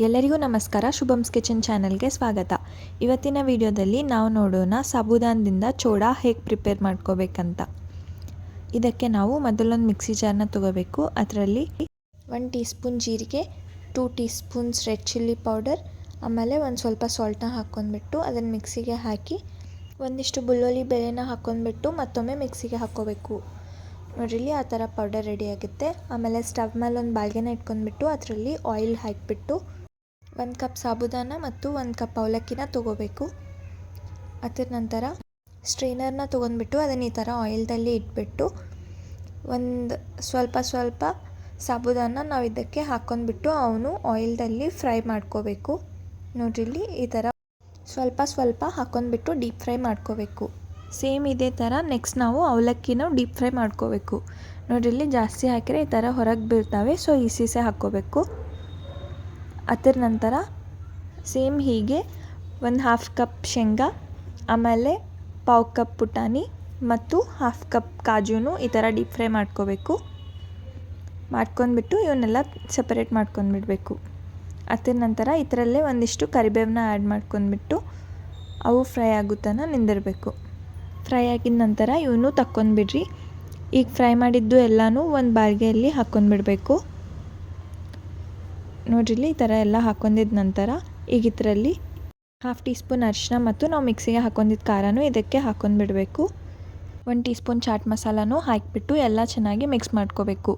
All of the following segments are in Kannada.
ಎಲ್ಲರಿಗೂ ನಮಸ್ಕಾರ. ಶುಭಮ್ಸ್ ಕಿಚನ್ ಚಾನಲ್ಗೆ ಸ್ವಾಗತ. ಇವತ್ತಿನ ವಿಡಿಯೋದಲ್ಲಿ ನಾವು ನೋಡೋಣ ಸಾಬೂದಾನದಿಂದ ಚೋಡಾ ಹೇಗೆ ಪ್ರಿಪೇರ್ ಮಾಡ್ಕೋಬೇಕಂತ. ಇದಕ್ಕೆ ನಾವು ಮೊದಲೊಂದು ಮಿಕ್ಸಿ ಜಾರ್ನ ತಗೋಬೇಕು. ಅದರಲ್ಲಿ 1 ಟೀ ಸ್ಪೂನ್ ಜೀರಿಗೆ, 2 tea spoons red chilli powder, ಆಮೇಲೆ ಒಂದು ಸ್ವಲ್ಪ ಸಾಲ್ಟ್ನ ಹಾಕ್ಕೊಂಡ್ಬಿಟ್ಟು ಅದನ್ನು ಮಿಕ್ಸಿಗೆ ಹಾಕಿ ಒಂದಿಷ್ಟು ಬೆಳ್ಳುಳ್ಳಿ ಬೇಳೆನ ಹಾಕ್ಕೊಂಡ್ಬಿಟ್ಟು ಮತ್ತೊಮ್ಮೆ ಮಿಕ್ಸಿಗೆ ಹಾಕ್ಕೋಬೇಕು. ನೋಡ್ರಿಲಿ ಆ ಥರ ಪೌಡರ್ ರೆಡಿ ಆಗುತ್ತೆ. ಆಮೇಲೆ ಸ್ಟವ್ ಮೇಲೆ ಒಂದು ಬಾಳ್ಗೆನ ಇಟ್ಕೊಂಡ್ಬಿಟ್ಟು ಅದರಲ್ಲಿ ಆಯಿಲ್ ಹಾಕಿಬಿಟ್ಟು 1 ಕಪ್ ಸಾಬೂದಾನ ಮತ್ತು 1 ಕಪ್ ಅವಲಕ್ಕಿನ ತೊಗೋಬೇಕು. ಅದರ ನಂತರ ಸ್ಟ್ರೈನರ್ನ ತೊಗೊಂಡ್ಬಿಟ್ಟು ಅದನ್ನು ಈ ಥರ ಆಯಿಲ್ದಲ್ಲಿ ಇಟ್ಬಿಟ್ಟು ಒಂದು ಸ್ವಲ್ಪ ಸಾಬೂದಾನ ನಾವು ಇದಕ್ಕೆ ಹಾಕ್ಕೊಂಡ್ಬಿಟ್ಟು ಅವನು ಆಯಿಲ್ದಲ್ಲಿ ಫ್ರೈ ಮಾಡ್ಕೋಬೇಕು. ನೋಡ್ರಿಲಿ ಈ ಥರ ಸ್ವಲ್ಪ ಹಾಕ್ಕೊಂಡ್ಬಿಟ್ಟು ಡೀಪ್ ಫ್ರೈ ಮಾಡ್ಕೋಬೇಕು. ಸೇಮ್ ಇದೇ ಥರ ನೆಕ್ಸ್ಟ್ ನಾವು ಅವಲಕ್ಕಿನ ಡೀಪ್ ಫ್ರೈ ಮಾಡ್ಕೋಬೇಕು. ನೋಡ್ರಿಲಿ ಜಾಸ್ತಿ ಹಾಕಿದ್ರೆ ಈ ಥರ ಹೊರಗೆ ಬೀಳ್ತವೆ, ಸೊ ಈಸೀಸೆ ಹಾಕ್ಕೋಬೇಕು. ಅದರ ನಂತರ ಸೇಮ್ ಹೀಗೆ 1/2 ಕಪ್ ಶೇಂಗಾ, ಆಮೇಲೆ 1/4 ಕಪ್ ಪುಟಾಣಿ ಮತ್ತು 1/2 ಕಪ್ ಕಾಜುನು ಈ ಥರ ಡೀಪ್ ಫ್ರೈ ಮಾಡ್ಕೋಬೇಕು. ಮಾಡ್ಕೊಂಡ್ಬಿಟ್ಟು ಇವನ್ನೆಲ್ಲ ಸೆಪರೇಟ್ ಮಾಡ್ಕೊಂಡ್ಬಿಡಬೇಕು. ಅದರ ನಂತರ ಇದರಲ್ಲೇ ಒಂದಿಷ್ಟು ಕರಿಬೇವನ್ನ ಆ್ಯಡ್ ಮಾಡ್ಕೊಂಡ್ಬಿಟ್ಟು ಅವು ಫ್ರೈ ಆಗುತ್ತಾನ ನಿಂದಿರಬೇಕು. ಫ್ರೈ ಆಗಿದ ನಂತರ ಇವನು ತಕ್ಕೊಂಡ್ಬಿಡ್ರಿ. ಈಗ ಫ್ರೈ ಮಾಡಿದ್ದು ಎಲ್ಲನೂ ಒಂದು ಬಾಳ್ಗೆಯಲ್ಲಿ ಹಾಕ್ಕೊಂಡ್ಬಿಡಬೇಕು. ನೋಡ್ರಿಲಿ ಈ ಥರ ಎಲ್ಲ ಹಾಕ್ಕೊಂಡಿದ್ದ ನಂತರ ಈಗ ಇದರಲ್ಲಿ 1/2 ಟೀ ಸ್ಪೂನ್ ಅರಿಶಿನ ಮತ್ತು ನಾವು ಮಿಕ್ಸಿಗೆ ಹಾಕ್ಕೊಂಡಿದ್ದ ಖಾರನೂ ಇದಕ್ಕೆ ಹಾಕ್ಕೊಂಡ್ಬಿಡಬೇಕು. 1 ಟೀ ಸ್ಪೂನ್ ಚಾಟ್ ಮಸಾಲನೂ ಹಾಕಿಬಿಟ್ಟು ಎಲ್ಲ ಚೆನ್ನಾಗಿ ಮಿಕ್ಸ್ ಮಾಡ್ಕೋಬೇಕು.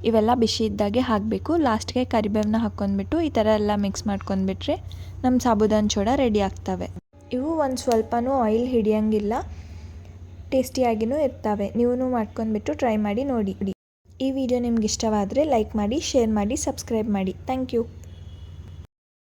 ಇವೆಲ್ಲ ಬಿಸಿ ಇದ್ದಾಗೆ ಹಾಕಬೇಕು. ಲಾಸ್ಟ್ಗೆ ಕರಿಬೇವನ್ನ ಹಾಕ್ಕೊಂಡ್ಬಿಟ್ಟು ಈ ಥರ ಎಲ್ಲ ಮಿಕ್ಸ್ ಮಾಡ್ಕೊಂಡ್ಬಿಟ್ರೆ ನಮ್ಮ ಸಾಬೂದಾನ ಚೋಡಾ ರೆಡಿ ಆಗ್ತವೆ. ಇವು ಒಂದು ಸ್ವಲ್ಪನೂ ಆಯಿಲ್ ಹಿಡಿಯೋಂಗಿಲ್ಲ, ಟೇಸ್ಟಿಯಾಗಿಯೂ ಇರ್ತವೆ. ನೀವು ಮಾಡ್ಕೊಂಡ್ಬಿಟ್ಟು ಟ್ರೈ ಮಾಡಿ ನೋಡಿ. ಈ ವಿಡಿಯೋ ನಿಮ್ಗೆ ಇಷ್ಟವಾದರೆ ಲೈಕ್ ಮಾಡಿ, ಶೇರ್ ಮಾಡಿ, ಸಬ್ಸ್ಕ್ರೈಬ್ ಮಾಡಿ. Thank you.